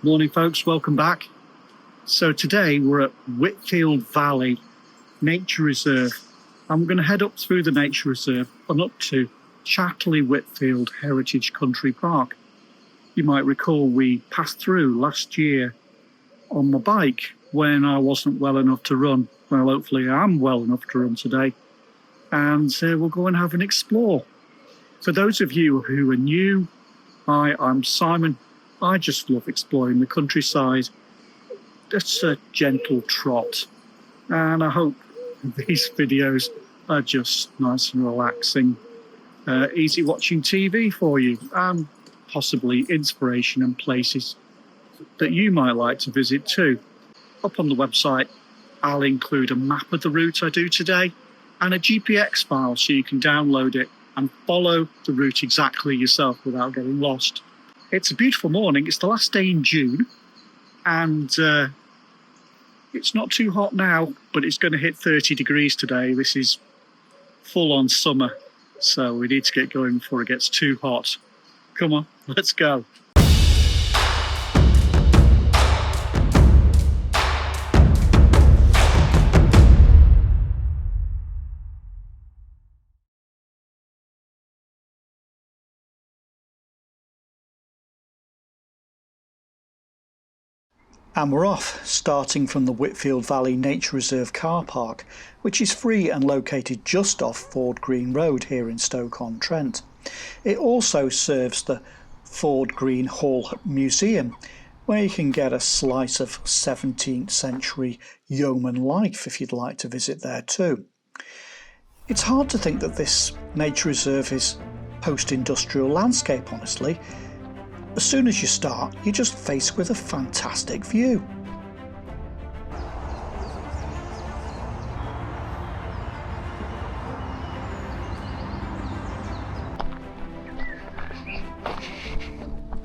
Morning folks, welcome back. So today we're at Whitfield Valley Nature Reserve. I'm going to head up through the Nature Reserve and up to Chatterley Whitfield Heritage Country Park. You might recall we passed through last year on my bike when I wasn't well enough to run. Well, hopefully I am well enough to run today. And we'll go and have an explore. For those of you who are new, hi, I'm Simon. I just love exploring the countryside. It's a gentle trot. And I hope these videos are just nice and relaxing. Easy watching TV for you, and possibly inspiration and places that you might like to visit too. Up on the website, I'll include a map of the route I do today and a GPX file so you can download it and follow the route exactly yourself without getting lost. It's a beautiful morning. It's the last day in June, and it's not too hot now, but it's going to hit 30 degrees today. This is full-on summer, so we need to get going before it gets too hot. Come on, let's go. And we're off, starting from the Whitfield Valley Nature Reserve car park, which is free and located just off Ford Green Road here in Stoke-on-Trent. It also serves the Ford Green Hall Museum, where you can get a slice of 17th century yeoman life if you'd like to visit there too. It's hard to think that this nature reserve is post-industrial landscape, honestly. As soon as you start, you're just faced with a fantastic view.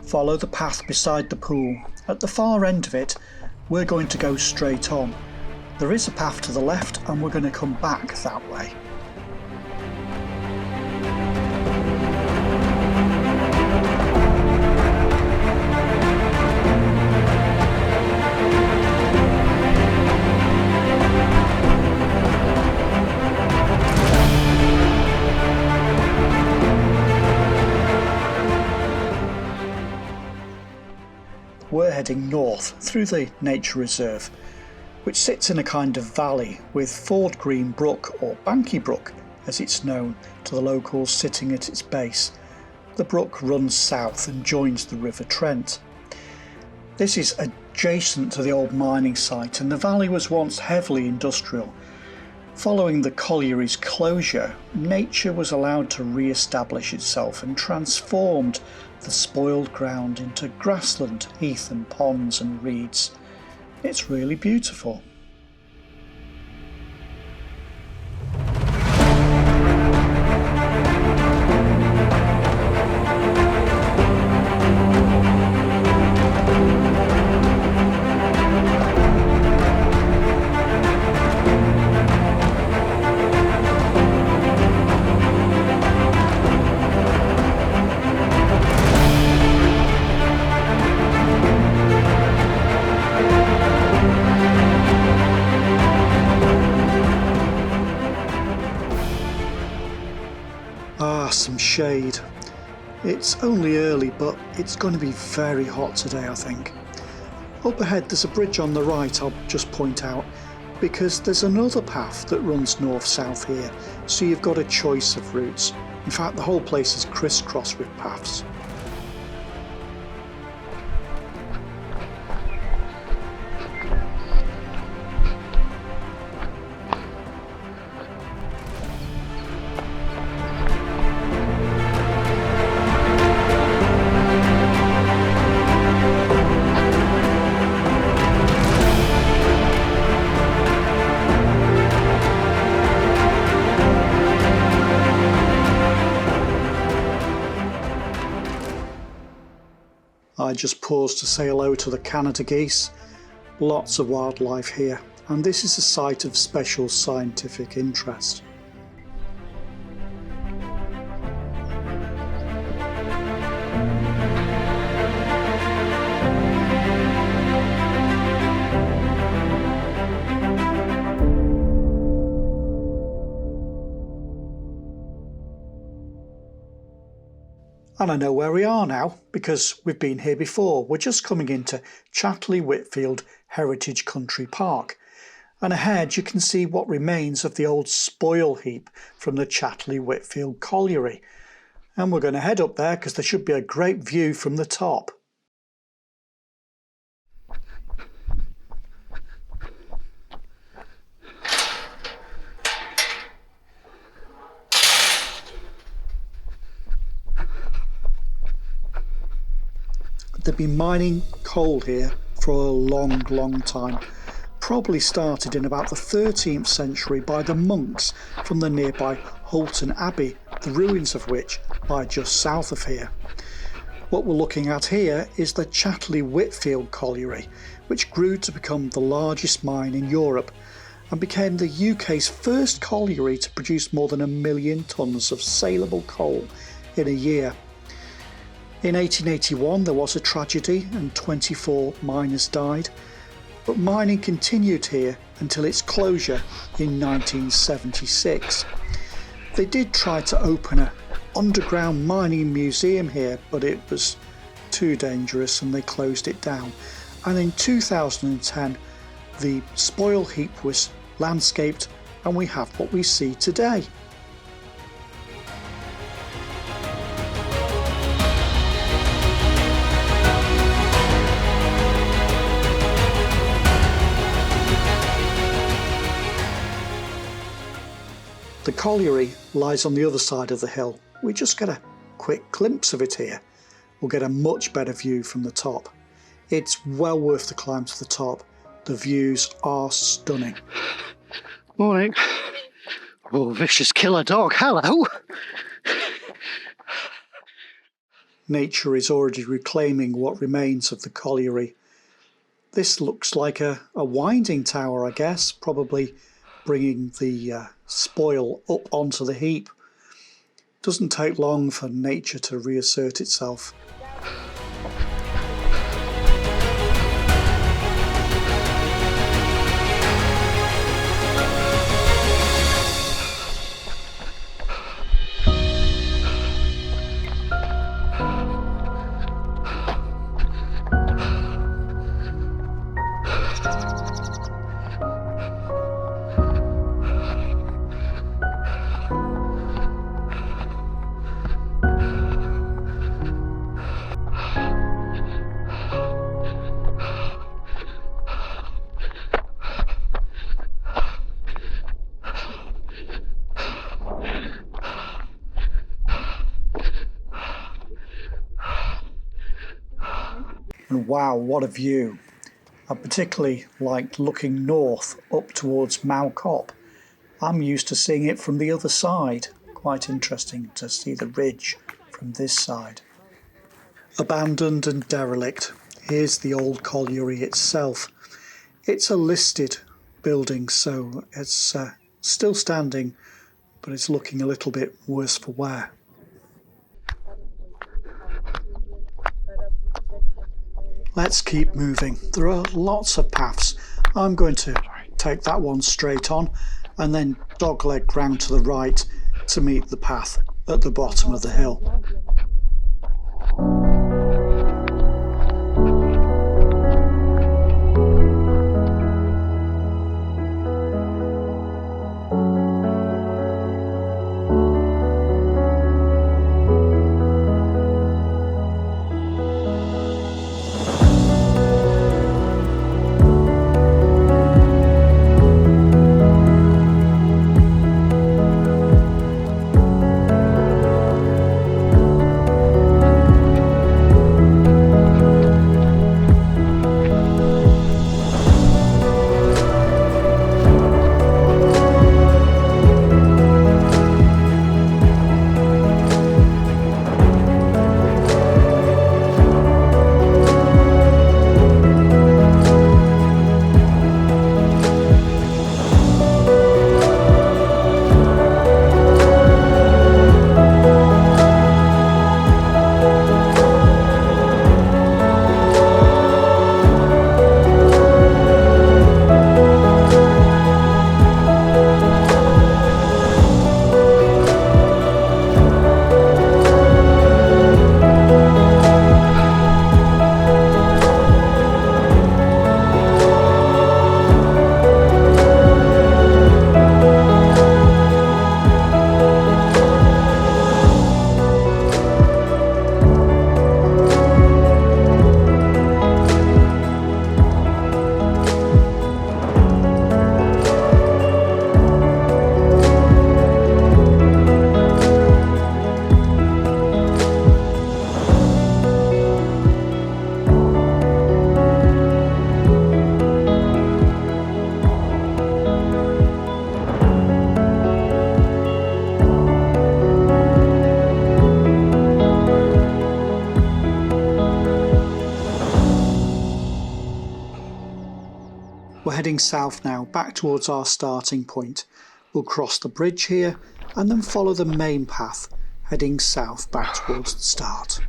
Follow the path beside the pool. At the far end of it, we're going to go straight on. There is a path to the left and we're going to come back that way. We're heading north through the Nature Reserve, which sits in a kind of valley with Ford Green Brook, or Banky Brook as it's known to the locals, sitting at its base. The brook runs south and joins the River Trent. This is adjacent to the old mining site, and the valley was once heavily industrial. Following the colliery's closure, nature was allowed to re-establish itself and transformed the spoiled ground into grassland, heath and ponds and reeds. It's really beautiful. Some shade. It's only early, but it's going to be very hot today, I think. Up ahead there's a bridge on the right I'll just point out, because there's another path that runs north-south here, so you've got a choice of routes. In fact, the whole place is crisscrossed with paths. I just paused to say hello to the Canada geese. Lots of wildlife here, and this is a site of special scientific interest. And I know where we are now because we've been here before. We're just coming into Chatterley Whitfield Heritage Country Park. And ahead you can see what remains of the old spoil heap from the Chatterley Whitfield Colliery. And we're going to head up there because there should be a great view from the top. They've been mining coal here for a long time. Probably started in about the 13th century by the monks from the nearby Hulton Abbey, the ruins of which lie just south of here. What we're looking at here is the Chatterley Whitfield Colliery, which grew to become the largest mine in Europe and became the UK's first colliery to produce more than 1 million tonnes of saleable coal in a year. In 1881 there was a tragedy and 24 miners died, but mining continued here until its closure in 1976. They did try to open an underground mining museum here, but it was too dangerous and they closed it down. And in 2010 the spoil heap was landscaped and we have what we see today. The colliery lies on the other side of the hill. We just get a quick glimpse of it here. We'll get a much better view from the top. It's well worth the climb to the top. The views are stunning. Morning. Oh, vicious killer dog, hello. Nature is already reclaiming what remains of the colliery. This looks like a winding tower, I guess, probably bringing the spoil up onto the heap. Doesn't take long for nature to reassert itself. And wow, what a view. I particularly liked looking north up towards Mow Cop. I'm used to seeing it from the other side. Quite interesting to see the ridge from this side. Abandoned and derelict. Here's the old colliery itself. It's a listed building, so it's still standing, but it's looking a little bit worse for wear. Let's keep moving. There are lots of paths. I'm going to take that one straight on and then dogleg round to the right to meet the path at the bottom of the hill. We're heading south now, back towards our starting point. We'll cross the bridge here and then follow the main path, heading south back towards the start.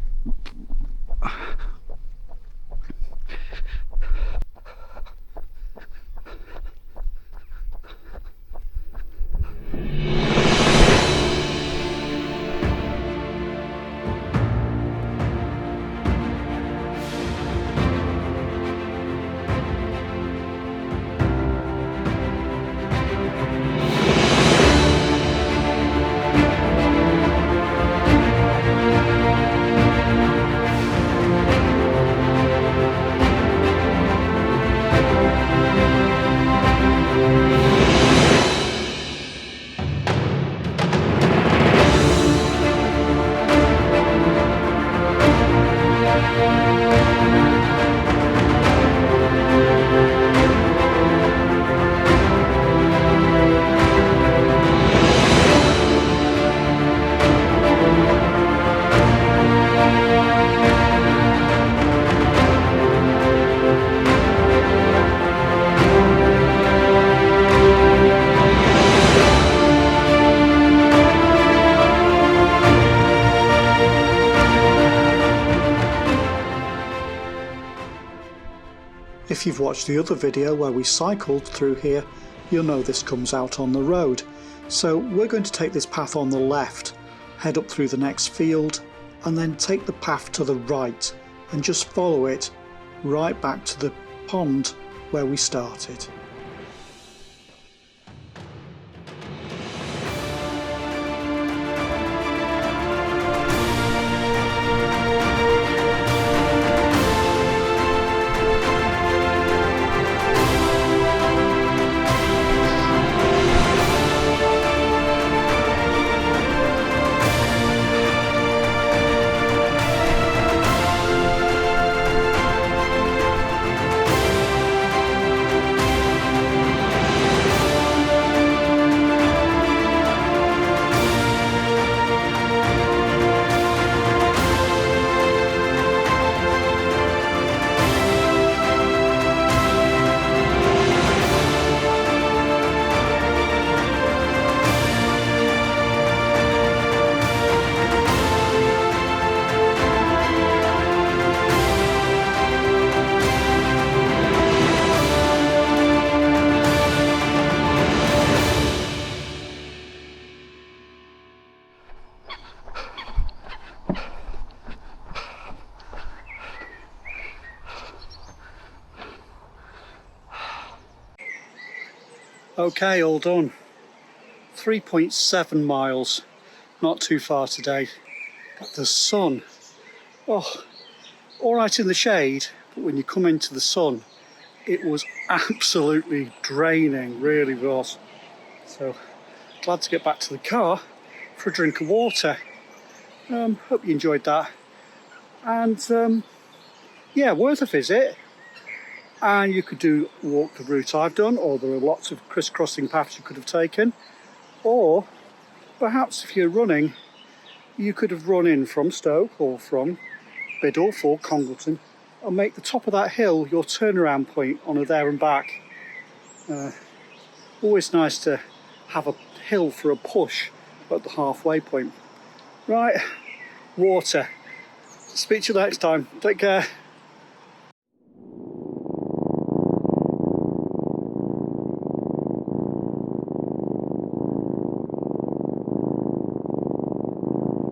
If you've watched the other video where we cycled through here, you'll know this comes out on the road. So we're going to take this path on the left, head up through the next field, and then take the path to the right and just follow it right back to the pond where we started. Okay, all done. 3.7 miles, not too far today. But the sun, oh, all right in the shade, but when you come into the sun, it was absolutely draining, really was. So, glad to get back to the car for a drink of water. Hope you enjoyed that. And yeah, worth a visit. And you could walk the route I've done, or there are lots of crisscrossing paths you could have taken. Or perhaps if you're running, you could have run in from Stoke or from Biddulph or Congleton and make the top of that hill your turnaround point on a there and back. Always nice to have a hill for a push at the halfway point. Right, water. Speak to you next time. Take care.